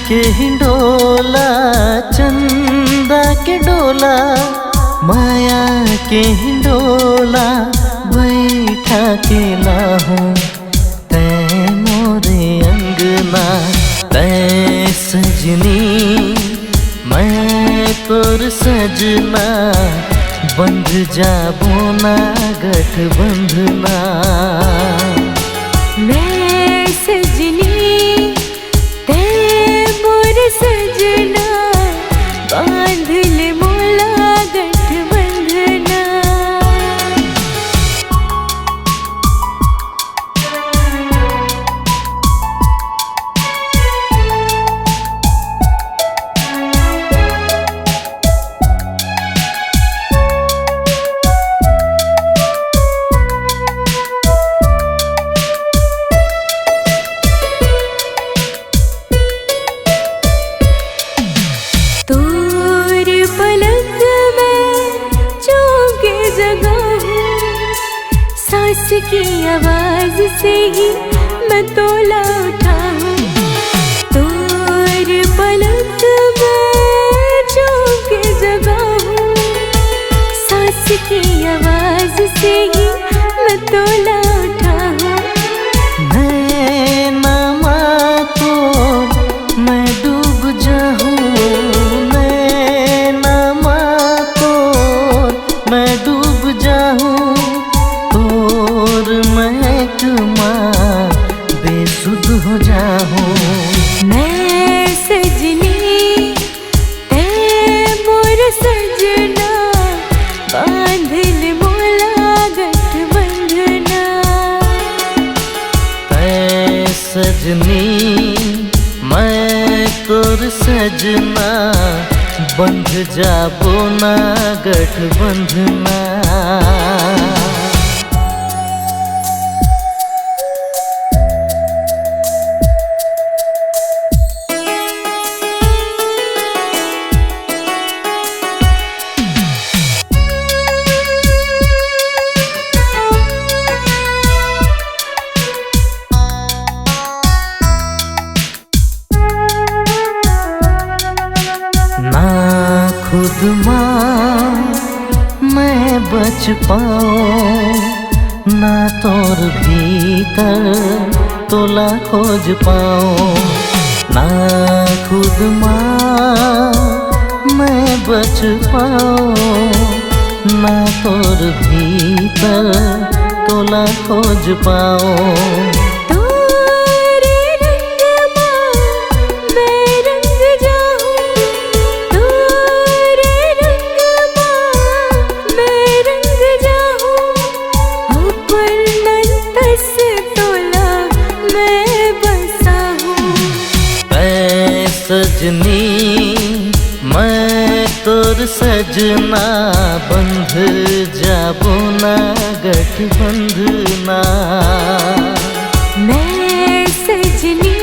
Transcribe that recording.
के हिंडोला चंदा के डोला, माया के हिंडोला बैठा के लाहूं तै मोरे अंगना। तै सजनी मैं तोर सजना, बंध जाबो ना गठबंधना। मैं सजनी ते मोर सजना, बांध ले मोला गठबंधना। सांस की आवाज से ही मैं तोला उठाऊं, तोर पलक में चौके जगाऊं। सांस की आवाज से ही मैं तोला उठाऊं। नैना को मैं डूब जाऊं, नैना को मैं डूब जाऊं। महकमा बेसुध हो जाऊं। मैं सजनी ते मोर सजना, बांध ले मोला गठबंधना। तै सजनी मैं तोर सजना, बंध जाबो ना गठबंधना। ना खुद माँ मैं बच पाऊं, ना तोर भीतर तोला खोज पाऊं। ना खुद माँ मैं बच पाऊं, ना तोर भीतर तोला खोज पाऊं। सजनी मैं तोर सजना, बंध जाबो ना गठबंधना। मैं सजनी